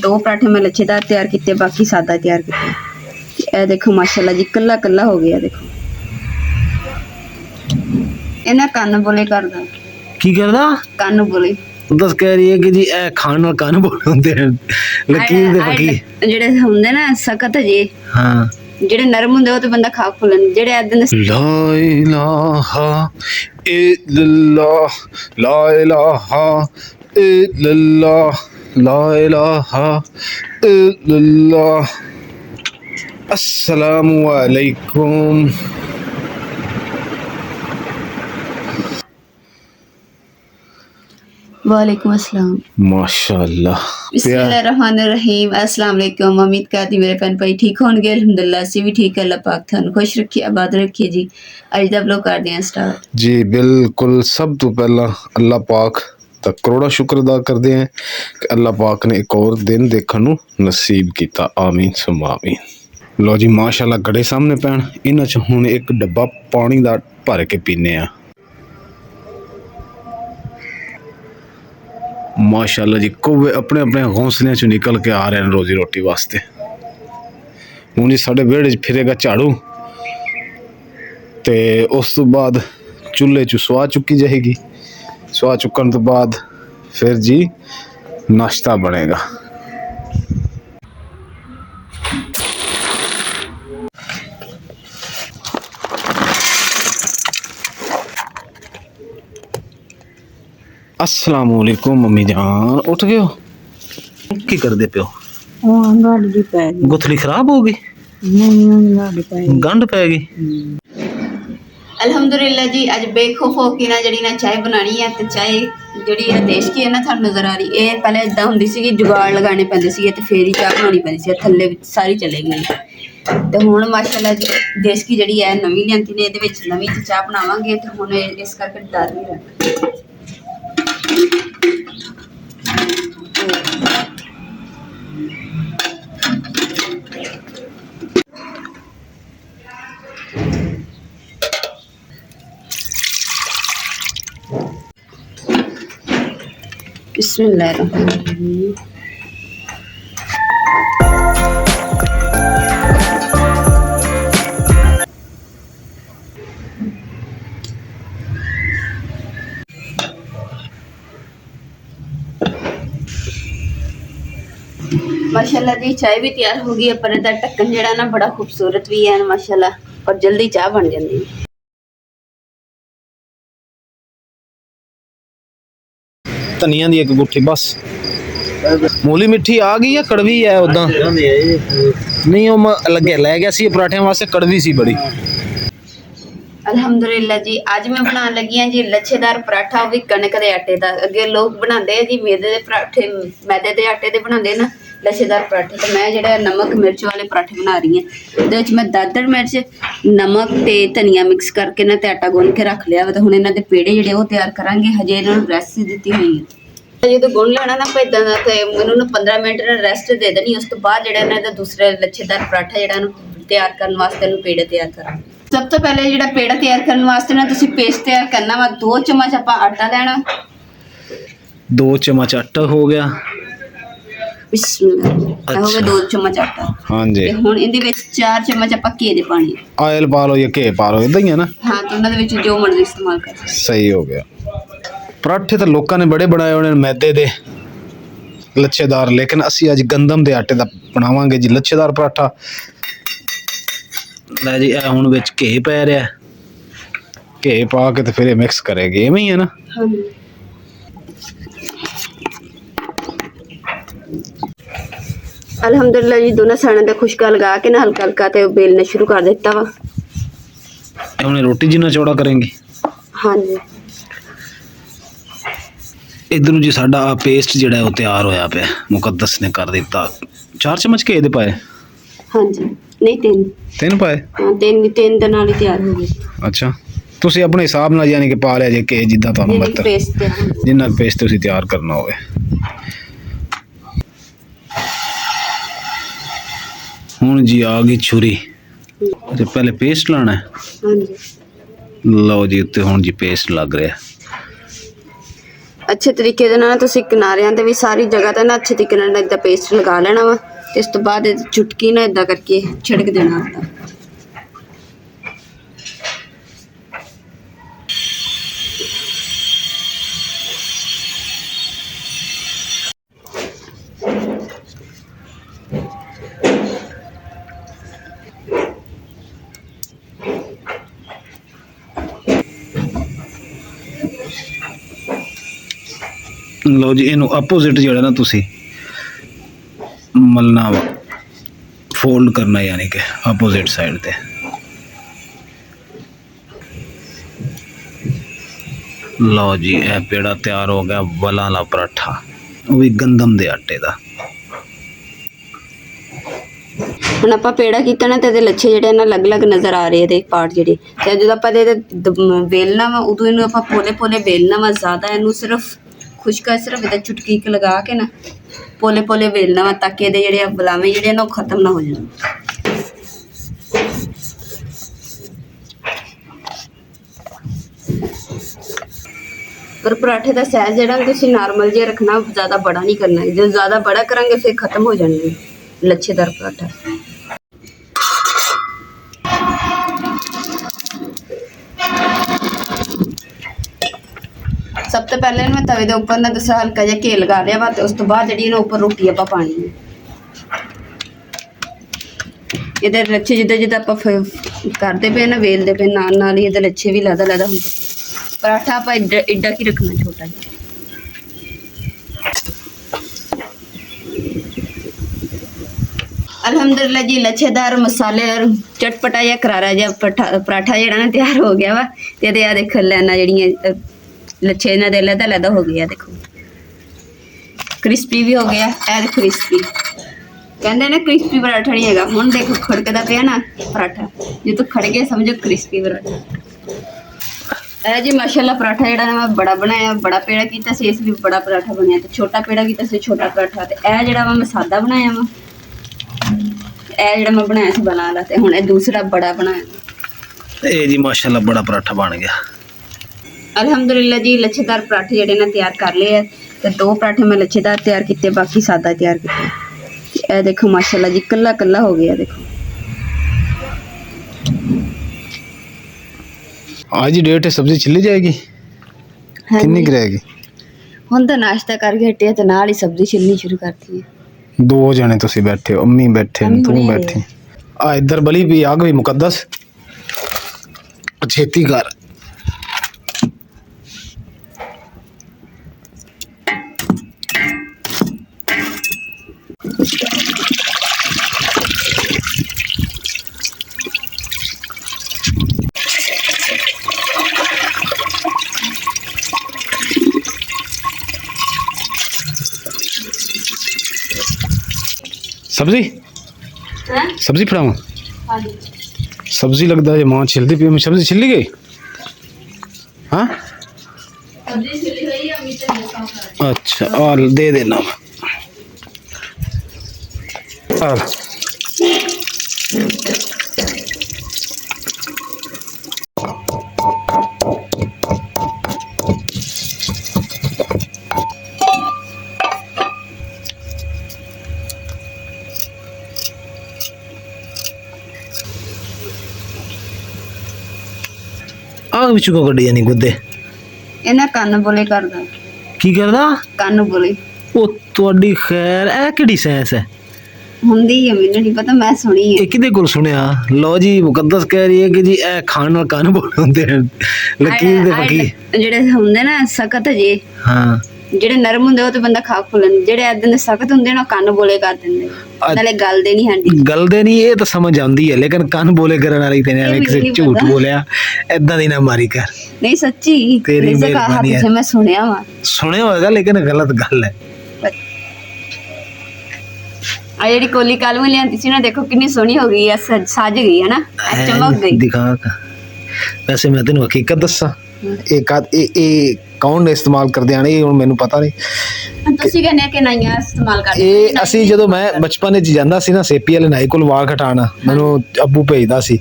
दो पराठे मैं लच्छेदार तैयार किए, बाकी सादा तैयार किया। ये देखो माशाल्लाह जी कल्ला कल्ला हो गया। देखो इन्हें कन्न बोले करदा की करदा कन्न बोले दस कह रही है कि जी ए खान नाल कन्न बोले होंदे हैं लकीर दे फकीर जेड़े हुंदे ना सख्त जे। हां जेड़े नरम हुंदे ओ ते बंदा खा खुलन जेड़े ऐदन ला इलाहा इल्लल्लाह ला इलाहा इल्लल्लाह ला इलाहा इल्लल्लाह अस्सलामु अलैकुम। वालेकुम अस्सलाम। माशाअल्लाह बिस्मिल्लाहिर्रहमानिर्रहीम। अस्सलाम वालेकुम। उम्मीद करती मेरे भैन भाई ठीक होंगे। अल्हम्दुलिल्लाह से भी ठीक है। अल्लाह पाक थानू खुश रखे आबाद रखे जी। अज दा व्लॉग करते हैं स्टार्ट जी बिल्कुल। सब तो पहला अल्लाह पाक दा करोड़ा शुक्र अदा करते हैं कि अल्लाह पाक ने एक और दिन देखने नू नसीब किया। आमीन सुम्मा आमीन। लो जी माशाअल्लाह गड़े सामने पैन इन्हां च हुण एक डब्बा पानी दा भर के पीने आ। माशाअल्लाह जी कौवे अपने अपने घोंसले चो निकल के आ रहे हैं रोजी रोटी वास्ते। हूँ जी साढ़े विहड़े च फिरेगा झाड़ू ते उस तो बाद चूल्हे चो सुहा चुकी जाएगी। सुहा चुकन तो बाद फिर जी नाश्ता बनेगा। अस्सलाम वालेकुम मम्मी जान उठ गए हो की कर दे पियो? गुथली खराब हो गई गंढ पै गई। अल्हम्दुलिल्लाह जी अज बेखौफ हो के ना जड़ी ना चाय बनानी है ते चाय जड़ी है देश की है ना थानू नजर आ रही है। पहले इदा हुंदी सी कि जुगाड़ लगाने पैंदे सी ते फिर ही चाह बनानी पैंदी सी थल्ले सारी चले गई ते हुण माशाअल्लाह जी देश की जड़ी है नवीं लियांती ने इहदे विच नवीं चाह बनावांगे ते हुण इस करके डर नहीं रहा। बिस्मिल्लाहिर्रहमानिर्रहीम। माशाल्लाह जी चाय भी तैयार हो गई है पर इहदा ढक्कन जेड़ा ना बड़ा खूबसूरत भी है माशाल्लाह और जल्दी चाह बन जाती है। धनिया दी एक गुठी बस। मूली मिठी आ गई या कड़वी है उदा नहीं वो मैं लगे लै गया सी पराठियां वास्ते कड़वी सी बड़ी। अल्हम्दुलिल्लाह जी आज मैं बनाने लगी हाँ जी लच्छेदार पराठा भी कणक के आटे का। अगे लोग बनाते हैं जी मैदे के पराठे मैदे के आटे के बनाते ना लच्छेदार पराठे तो मैं जो नमक मिर्च वाले पराठे बना रही हूँ। तो मैं दादड़ मिर्च नमक ते धनिया मिक्स करके ना आटा गुन के रख लिया। तो हुण इन्हां दे पेड़े जिहड़े वो तैयार करांगे। हजे इन्हां नूं रेस्ट दित्ती हुई है जो गुण लेना ना इदा का तो मैंने 15 मिनट रेस्ट दे देनी। उस तो बाद जो दूसरे लच्छेदार पराठा जो तैयार करने वास्ते पेड़े तैयार करा। सब तो पहले जो पेड़ा तैयार करने वास्ते ना तुसीं पेस्ट तैयार करना वा। 2 चम्मच आपां आटा लेना। 2 चम्मच आटा हो गया। बिस्मिल्लाह हो गया 2 चम्मच आटा। हाँ जी। ते हुण इहदे विच 4 चम्मच आपां घी दे पानी। ऑयल पा लो या घी पा लो इदां ही है ना। हाँ तो उन्हां दे विच जो मर्जी इस्तेमाल कर। सही हो गया। पराठे तो लोगों ने बड़े बनाए होने मैदे दे लच्छेदार लेकिन असी अज गंदम के आटे का बनावांगे जी लच्छेदार पराठा। लै जी हुण विच घी पै रहा घी पा के तो फिर मिक्स करेगी इवें ही है ना। अल्हम्दुलिल्लाह जी दोनों साइडों ते खुशका लगा के ना हल्का हल्का ते बेलना शुरू कर दिता वा। हुण रोटी जिन्ना चौड़ा करेंगे। हाँ जी। इधर जी साडा पेस्ट जिहड़ा है वो तैयार होया पिया मुकद्दस ने कर दिता। 4 चम्मच घी दे पाए। हाँ जी नहीं 3 पाए। हाँ 3 दे नाल ही तैयार हो गई। अच्छा तुसीं अपने हिसाब नाल यानी कि पा लिया जे घी जिद्दां तुहानूं मतलब जिन्ना पेस्ट तुसीं तैयार करना होवे। हुण जी आ गई छुरी ते पहले पेस्ट लाना है। हाँ जी। लो जी उत्ते हुण जी पेस्ट लग रहा है। ਅੱਛੇ ਤਰੀਕੇ ਦੇ ਨਾਲ ਤੁਸੀਂ ਕਿਨਾਰਿਆਂ ਤੇ ਵੀ ਸਾਰੀ ਜਗ੍ਹਾ ਤੇ ਨਾ ਅੱਛੇ ਤਰੀਕੇ ਨਾਲ ਇਦਾਂ ਪੇਸਟ ਲਗਾ ਲੈਣਾ ਵਾ ਤੇ ਇਸ ਤੋਂ ਬਾਅਦ ਇਹ ਚੁਟਕੀ ਨਾਲ ਇਦਾਂ ਕਰਕੇ ਛਿੜਕ ਦੇਣਾ ਆਪਾਂ। ਲਓ ਜੀ, ਇਹਨੂੰ ਆਪੋਜ਼ਿਟ ਜਿਹੜਾ ਨਾ ਤੁਸੀਂ ਮਲਣਾ ਵਾ, ਫੋਲਡ ਕਰਨਾ, ਯਾਨੀ ਕਿ ਆਪੋਜ਼ਿਟ ਸਾਈਡ ਤੇ। ਲਓ ਜੀ, ਇਹ ਪੇੜਾ ਤਿਆਰ ਹੋ ਗਿਆ ਵਲਾਂ ਵਾਲਾ ਪਰਾਠਾ, ਉਹ ਵੀ ਗੰਦਮ ਦੇ ਆਟੇ ਦਾ। ਹੁਣ ਆਪਾਂ ਪੇੜਾ ਕੀਤਾ ਨਾ ਤੇ ਇਹਦੇ ਲੱਛੇ ਜਿਹੜੇ ਨਾ ਅਲੱਗ-ਅਲੱਗ ਨਜ਼ਰ ਆ ਰਹੇ ਇਹਦੇ ਪਾਰਟ ਜਿਹੜੇ। ਤੇ ਜਦੋਂ ਆਪਾਂ ਇਹਦੇ ਵੇਲਣਾ ਵਾ ਉਦੋਂ ਇਹਨੂੰ ਆਪਾਂ ਪੋਲੇ-ਪੋਲੇ ਵੇਲਣਾ ਵਾ, ਜ਼ਿਆਦਾ ਇਹਨੂੰ ਸਿਰਫ ਖੁਸ਼ਕਾ ਸਿਰਫ ਇਹਦਾ ਚੁਟਕੀ ਲਗਾ ਕੇ ਨਾ ਪੋਲੇ-ਪੋਲੇ ਵੇਲਣਾ ਵਾ, ਤਾਂ ਕਿ ਇਹਦੇ ਜਿਹੜੇ ਬਲਾਵੇਂ ਜਿਹੜੇ ਨਾ ਉਹ ਖਤਮ ਨਾ ਹੋ ਜਾਣ। ਪਰ ਪਰਾਠੇ ਦਾ ਸਾਈਜ਼ ਜਿਹੜਾ ਤੁਸੀਂ ਨਾਰਮਲ ਜਿਹਾ ਰੱਖਣਾ, ਜ਼ਿਆਦਾ ਬੜਾ ਨਹੀਂ ਕਰਨਾ। ਜੇ ਜ਼ਿਆਦਾ ਬੜਾ ਕਰਾਂਗੇ ਫਿਰ ਖਤਮ ਹੋ ਜਾਣਗੇ ਲੱਛੇਦਾਰ ਪਰਾਠਾ। ਸਭ ਤੋਂ ਪਹਿਲੇ ਮੈਂ ਤਵੇ ਦੇ ਉੱਪਰ ਨਾ ਦੂਸਰਾ ਹਲਕਾ ਜਿਹਾ ਘੀ ਲਗਾ ਲਿਆ ਵਾ ਤੇ ਉਸ ਤੋਂ ਬਾਅਦ ਜਿਹੜੀ ਇਹਨਾਂ ਉੱਪਰ ਰੋਟੀ ਆਪਾਂ ਪਾਣੀ ਹੈ। ਇਹਦੇ ਲੱਛੇ ਜਿੱਦਾਂ ਆਪਾਂ ਕਰਦੇ ਪਏ ਨਾ, ਵੇਲਦੇ ਪਏ ਨਾਲ ਨਾਲ ਹੀ ਇਹਦੇ ਲੱਛੇ ਵੀ ਲਦਾ ਹੁੰਦੇ ਪਏ। ਪਰਾਠਾ ਆਪਾਂ ਇੱਡਾ ਕੀ ਰੱਖਣਾ, ਛੋਟਾ ਜਿਹਾ। ਅਲਹਮਦੁਲਿਲਾ ਜੀ, ਲੱਛੇਦਾਰ ਮਸਾਲੇਦਾਰ ਚਟਪਟਾ ਜਿਹਾ ਕਰਾਰਾ ਜਿਹਾ ਪਰਾਠਾ ਜਿਹੜਾ ਨਾ ਤਿਆਰ ਹੋ ਗਿਆ ਵਾ। ਤੇ ਇਹਦੇ ਆ ਦੇਖ ਲੈਣਾ ਜਿਹੜੀਆਂ ਲੱਛੇ ਇਹਨਾਂ ਦੇ ਲਦਾ ਹੋ ਗਿਆ, ਦੇਖੋ ਕ੍ਰਿਸਪੀ ਵੀ ਹੋ ਗਿਆ। ਇਹ ਕ੍ਰਿਸਪੀ ਕਹਿੰਦੇ ਨੇ ਕ੍ਰਿਸਪੀ ਪਰਾਠਾ ਨਹੀਂ ਹੈਗਾ। ਹੁਣ ਦੇਖੋ ਖੜਕਦਾ ਪਿਆ ਨਾ ਪਰਾਠਾ, ਜੇ ਤੂੰ ਖੜ ਗਿਆ ਸਮਝੋ ਕ੍ਰਿਸਪੀ ਪਰਾਠਾ। ਇਹ ਜੀ ਮਾਸ਼ਾਅੱਲਾ ਪਰਾਠਾ ਜਿਹੜਾ ਮੈਂ ਬੜਾ ਬਣਾਇਆ, ਬੜਾ ਪੇੜਾ ਕੀਤਾ ਸੀ, ਇਸ ਵੀ ਬੜਾ ਪਰਾਠਾ ਬਣਿਆ। ਤੇ ਛੋਟਾ ਪੇੜਾ ਕੀਤਾ ਸੀ, ਛੋਟਾ ਪਰਾਠਾ। ਤੇ ਇਹ ਜਿਹੜਾ ਮੈਂ ਸਾਦਾ ਬਣਾਇਆ ਵਾ, ਇਹ ਜਿਹੜਾ ਮੈਂ ਬਣਾਇਆ ਸੀ ਬਣਾ ਲਾ। ਤੇ ਹੁਣ ਇਹ ਦੂਸਰਾ ਬੜਾ ਬਣਾਇਆ। ਇਹ ਜੀ ਮਾਸ਼ਾਅੱਲਾ ਬੜਾ ਪਰਾਠਾ ਬਣ ਗਿਆ। ਅਲਹਮਦੁਲਿਲਾ ਜੀ, ਲੱਛੇਦਾਰ ਪਰਾਠੇ ਜਿਹੜੇ ਨਾ ਤਿਆਰ ਕਰ ਲਏ ਆ। ਤੇ 2 ਪਰਾਠੇ ਮੈਂ ਲੱਛੇਦਾਰ ਤਿਆਰ ਕੀਤੇ, ਬਾਕੀ ਸਾਦਾ ਤਿਆਰ ਕੀਤੇ। ਇਹ ਦੇਖੋ ਮਾਸ਼ਾਅੱਲਾ ਜੀ, ਕੱਲਾ ਕੱਲਾ ਹੋ ਗਿਆ। ਦੇਖੋ आज ही डेट है, सब्जी छिली जाएगी, कितनी की रहेगी? ਹੁਣ ਤਾਂ ਨਾਸ਼ਤਾ ਕਰਕੇ ਹਟਿਆ ਤੇ ਨਾਲ ਹੀ ਸਬਜ਼ੀ ਛਿਲਣੀ ਸ਼ੁਰੂ ਕਰਤੀ ਹੈ। 2 जने तुसी बैठे हो, अम्मी बैठे अम्मी तू बनी बैठी आ इधर बली भी आग भी मुकद्दस छेती कर। सब्जी सब्जी फड़ावा, सब्जी लगता है मां छिलती पी, सब्जी छिली गई। हाँ अच्छा, आ दे देना। ਆਗ ਵਿੱਚ ਕੋ ਕੱਢੀ ਜਾਨੀ ਗੁੱਦੇ, ਇਹਨਾਂ ਕੰਨ ਬੋਲੇ ਕਰਦਾ। ਕੀ ਕਰਦਾ? ਕੰਨ ਬੋਲੇ। ਉਹ ਤੁਹਾਡੀ ਖੈਰ, ਇਹ ਕਿਹੜੀ ਸੈਂਸ ਹੈ? ਹੁੰਦੀ ਹੈ, ਮੈਨੂੰ ਨਹੀਂ ਪਤਾ, ਮੈਂ ਸੁਣੀ ਹੈ। ਇਹ ਕਿਹਦੇ ਕੋਲ ਸੁਣਿਆ? ਲਓ ਜੀ, ਮੁਕੱਦਸ ਕਹਿ ਰਹੀ ਹੈ ਕਿ ਜੀ ਇਹ ਖਾਣ ਨਾਲ ਕੰਨ ਬੋਲ ਹੁੰਦੇ ਹਨ। ਲਕੀਰ ਦੇ ਫਕੀਰ ਜਿਹੜੇ ਹੁੰਦੇ ਨਾ ਸਖਤ ਜੇ, ਹਾਂ, ਜਿਹੜੇ ਨਰਮ ਹੁੰਦੇ ਉਹ ਤੇ ਬੰਦਾ ਖਾ ਖੁੱਲਣ, ਜਿਹੜੇ ਏਦਾਂ ਦੇ ਸਖਤ ਹੁੰਦੇ ਨਾ ਉਹ ਕੰਨ ਬੋਲੇ ਕਰ ਦਿੰਦੇ, ਨਾਲੇ ਗੱਲ ਦੇ ਨਹੀਂ ਹੰਡੀ। ਗੱਲ ਦੇ ਨਹੀਂ, ਇਹ ਤਾਂ ਸਮਝ ਆਉਂਦੀ ਹੈ, ਲੇਕਿਨ ਕੰਨ ਬੋਲੇ ਕਰਨ ਵਾਲੀ ਤੇ ਐਵੇਂ ਕਿਸੇ ਝੂਠ ਬੋਲਿਆ ਏਦਾਂ ਦੀ ਨਾ ਮਾਰੀ ਕਰ। ਨਹੀਂ ਸੱਚੀ, ਤੇਰੀ ਮਿਹਰਬਾਨੀ ਹੈ, ਮੈਂ ਸੁਣਿਆ ਵਾ। ਸੁਣਿਆ ਹੋਵੇਗਾ ਲੇਕਿਨ ਗਲਤ ਗੱਲ ਹੈ। ਆ ਜਿਹੜੀ ਕੋਲੀ ਕੱਲ ਮੈਂ ਲਿਆਂਦੀ ਸੀ ਨਾ, ਦੇਖੋ ਕਿੰਨੀ ਸੋਹਣੀ ਹੋ ਗਈ ਹੈ, ਸੱਜ ਗਈ ਹੈ ਨਾ, ਚਮਕ ਗਈ। ਦਿਖਾ ਵੈਸੇ ਮੈਂ ਤੈਨੂੰ ਹਕੀਕਤ ਦੱਸਾਂ, ਇਹ ਕੌਣ ਨੇ ਇਸਤੇਮਾਲ ਕਰਦੇ ਆਣੇ, ਇਹ ਹੁਣ ਮੈਨੂੰ ਪਤਾ ਨਹੀਂ। ਤੁਸੀਂ ਕਹਿੰਦੇ ਕਿ ਨਾਈਆਂ ਇਸਤੇਮਾਲ ਕਰਦੇ ਇਹ ਅਸੀਂ ਜਦੋਂ ਮੈਂ ਬਚਪਨ ਵਿੱਚ ਜਾਂਦਾ ਸੀ ਨਾ ਸੇਪੀ ਵਾਲੇ ਨਾਈ ਕੋਲ ਵਾਲ ਕਟਾਣਾ, ਮੈਨੂੰ ਅੱਬੂ ਭੇਜਦਾ ਸੀ,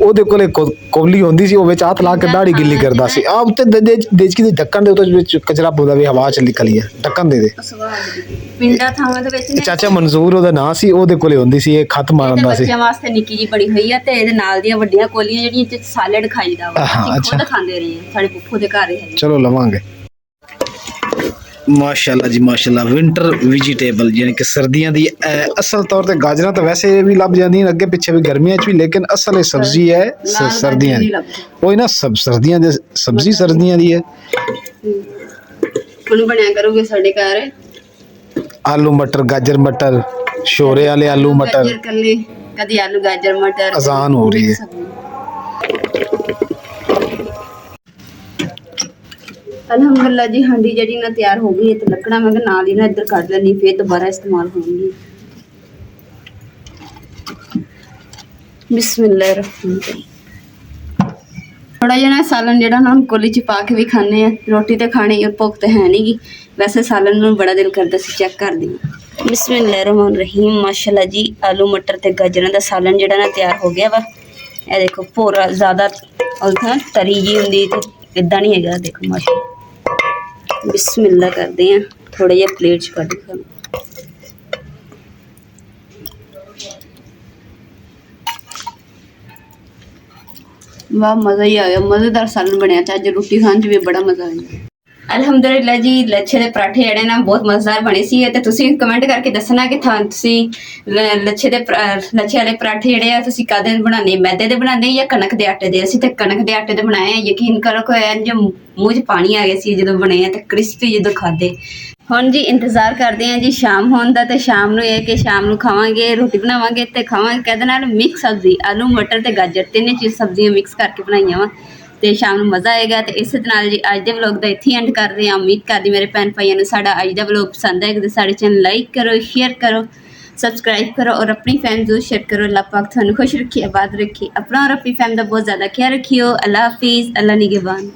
ਉਹਦੇ ਕੋਲੇ ਕੋਲੀ ਹੁੰਦੀ ਸੀ, ਉਹ ਵਿੱਚ ਹੱਥ ਲਾ ਕੇ ਦਾੜੀ ਗਿੱਲੀ ਕਰਦਾ ਸੀ। ਆ ਉੱਤੇ ਦੇਚਕੀ ਦੇ ਢੱਕਣ ਦੇ ਉਹਦੇ ਵਿੱਚ ਕਚਰਾ ਪਾਉਂਦਾ ਵੀ ਹਵਾ ਚ ਨਿਕਲੀ ਹੈ, ਢੱਕਣ ਦੇ ਪਿੰਡਾਂ ਥਾਵਾਂ ਦੇ ਵਿੱਚ ਚਾਚਾ ਮਨਜ਼ੂਰ ਉਹਦਾ ਨਾਂ ਸੀ, ਉਹਦੇ ਕੋਲੇ ਹੁੰਦੀ ਸੀ, ਇਹ ਖਤ ਮਾਰਦਾ ਸੀ। ਬੱਚਿਆਂ ਵਾਸਤੇ ਨਿੱਕੀ ਜੀ ਬਣੀ ਹੋਈ ਆ, ਤੇ ਇਹਦੇ ਨਾਲ ਦੀਆਂ ਵੱਡੀਆਂ ਕੋਲੀਆਂ ਜਿਹੜੀਆਂ ਚ ਸਾਲਡ ਖਾਈਦਾ ਵਾ, ਅਸੀਂ ਖੁਦ ਖਾਂਦੇ ਰਹੇ ਹਾਂ, ਸਾਡੇ ਪੁੱਪੂ ਦੇ ਘਰ ਹੈ। ਚਲੋ ਲਵਾਂਗੇ। ਮਾਸ਼ਾਅੱਲਾ ਜੀ ਮਾਸ਼ਾਅੱਲਾ, ਵਿੰਟਰ ਵੈਜੀਟੇਬਲ ਯਾਨੀ ਕਿ ਸਰਦੀਆਂ ਦੀ ਅਸਲ ਤੌਰ ਤੇ ਗਾਜਰਾਂ ਤਾਂ ਵੈਸੇ ਵੀ ਲੱਭ ਜਾਂਦੀਆਂ ਅੱਗੇ ਪਿੱਛੇ ਵੀ ਗਰਮੀਆਂ 'ਚ ਵੀ, ਲੇਕਿਨ ਅਸਲ ਇਹ ਸਬਜ਼ੀ ਹੈ ਸਰਦੀਆਂ ਦੀ। ਉਹ ਨਾ ਸਰਦੀਆਂ ਦੇ ਸਬਜ਼ੀ ਸਰਦੀਆਂ ਦੀ ਹੈ। ਹੁਣ ਬਣਿਆ ਕਰੋਗੇ ਸਾਡੇ ਘਰ ਆਲੂ ਮਟਰ, ਗਾਜਰ ਮਟਰ, ਸ਼ੋਰੇ ਵਾਲੇ ਆਲੂ ਮਟਰ, ਗਾਜਰ ਕੱਲੇ, ਕਦੀ ਆਲੂ ਗਾਜਰ ਮਟਰ। ਆਜ਼ਾਨ ਹੋ ਰਹੀ ਹੈ। ਅਲਹਮਦੁਲਿਲਾ ਜੀ, ਹਾਂਡੀ ਜਿਹੜੀ ਨਾ ਤਿਆਰ ਹੋ ਗਈ ਹੈ, ਤੇ ਲੱਕੜਾਂ ਮੈਂ ਨਾਲ ਹੀ ਨਾ ਇੱਧਰ ਕੱਢ ਲੈਣੀ, ਫਿਰ ਦੁਬਾਰਾ ਇਸਤੇਮਾਲ ਹੋਣਗੀ। ਬਿਸਮਿਲ੍ਲਾਹਿਰਰਹਿਮਾਨਿਰਰਹੀਮ। ਥੋੜਾ ਜਿਹਾ ਨਾ ਸਾਲਨ ਜਿਹੜਾ ਨਾ ਕੋਲੀ ਚ ਪਾ ਕੇ ਵੀ ਖਾਣੇ ਆ, ਰੋਟੀ ਤੇ ਖਾਣੀ ਭੁੱਖ ਤੇ ਹੈ ਨਹੀਂਗੀ, ਵੈਸੇ ਸਾਲਨ ਨੂੰ ਬੜਾ ਦਿਲ ਕਰਦਾ ਸੀ, ਚੈੱਕ ਕਰਦੀ ਹਾਂ। ਬਿਸਮਿਲ੍ਲਾਹਿਰਰਹਿਮਾਨਿਰਰਹੀਮ। ਮਾਸ਼ਾਅੱਲਾ ਜੀ, ਆਲੂ ਮਟਰ ਤੇ ਗਾਜਰਾਂ ਦਾ ਸਾਲਨ ਜਿਹੜਾ ਨਾ ਤਿਆਰ ਹੋ ਗਿਆ ਵਾ। ਇਹ ਦੇਖੋ ਭੋਰਾ ਜ਼ਿਆਦਾ ਉਲਥਾ ਤਰੀ ਜੀ ਹੁੰਦੀ ਤੇ ਇਦਾਂ ਨਹੀਂ ਹੈਗਾ, ਦੇਖੋ ਮਾਸ਼ਾਅੱਲਾ। ਬਿਸਮਿਲ੍ਲਾ ਕਰਦੇ ਆ, ਥੋੜਾ ਜਿਹਾ ਪਲੇਟ ਚ ਕੱਢ ਕੇ। ਵਾਹ, ਮਜ਼ਾ ਹੀ ਆ ਗਿਆ, ਮਜ਼ੇਦਾਰ ਸਾਲਨ ਬਣਿਆ ਤੇ ਅੱਜ ਰੋਟੀ ਖਾਣ 'ਚ ਵੀ ਬੜਾ ਮਜ਼ਾ ਆਇਆ। ਅਲਹਮਦੁਲਿਲਾ ਜੀ, ਲੱਛੇ ਦੇ ਪਰਾਠੇ ਜਿਹੜੇ ਨਾ ਬਹੁਤ ਮਜ਼ੇਦਾਰ ਬਣੇ ਸੀ, ਤੇ ਤੁਸੀਂ ਕਮੈਂਟ ਕਰਕੇ ਦੱਸਣਾ ਕਿ ਤੁਸੀਂ ਲੱਛੇ ਵਾਲੇ ਪਰਾਠੇ ਜਿਹੜੇ ਆ ਤੁਸੀਂ ਕਾਹਦੇ ਬਣਾਉਂਦੇ, ਮੈਦੇ ਦੇ ਬਣਾਉਂਦੇ ਜਾਂ ਕਣਕ ਦੇ ਆਟੇ ਦੇ? ਅਸੀਂ ਤੇ ਕਣਕ ਦੇ ਆਟੇ ਦੇ ਬਣਾਏ ਆ। ਯਕੀਨ ਕਰੋ ਕਿ ਇੰਜ ਮੂੰਹ 'ਚ ਪਾਣੀ ਆ ਗਿਆ ਸੀ ਜਦੋਂ ਬਣੇ ਆ, ਤੇ ਕ੍ਰਿਸਪੀ ਜਦੋਂ ਖਾਦੇ। ਹੁਣ ਜੀ ਇੰਤਜ਼ਾਰ ਕਰਦੇ ਆ ਜੀ ਸ਼ਾਮ ਹੋਣ ਦਾ, ਤੇ ਸ਼ਾਮ ਨੂੰ ਇਹ ਕਿ ਸ਼ਾਮ ਨੂੰ ਖਾਵਾਂਗੇ, ਰੋਟੀ ਬਣਾਵਾਂਗੇ ਤੇ ਖਾਵਾਂਗੇ ਕਿਹਦੇ ਨਾਲ? ਮਿਕਸ ਸਬਜ਼ੀ, ਆਲੂ ਮਟਰ ਤੇ ਗਾਜਰ, ਤਿੰਨੇ ਚੀਜ਼ ਸਬਜ਼ੀਆਂ ਮਿਕਸ ਕਰਕੇ ਬਣਾਈਆਂ ਵਾ, ਤੇ ਸ਼ਾਮ ਨੂੰ ਮਜ਼ਾ ਆਏਗਾ। ਤੇ ਇਸੇ ਨਾਲ ਜੀ ਅੱਜ ਦੇ ਵਲੋਗ ਦਾ ਇੱਥੇ ਐਂਡ ਕਰਦੇ ਹਾਂ। ਉਮੀਦ ਕਰਦੀ ਮੇਰੇ ਭੈਣ ਭਾਈਆਂ ਨੂੰ ਸਾਡਾ ਅੱਜ ਦਾ ਵਲੋਗ ਪਸੰਦ ਆਏਗਾ, ਤੇ ਸਾਡੇ ਚੈਨਲ ਲਾਈਕ ਕਰੋ, ਸ਼ੇਅਰ ਕਰੋ, ਸਬਸਕ੍ਰਾइब करो और अपनी फैम जरूर शेयर करो। अल्लाह पाक थानू खुश रखिए, आबाद रखिए, अपना और अपनी फैम का बहुत ज़्यादा ख्याल रखियो। अल्लाह हाफिज़, अल्लाह निगहबान।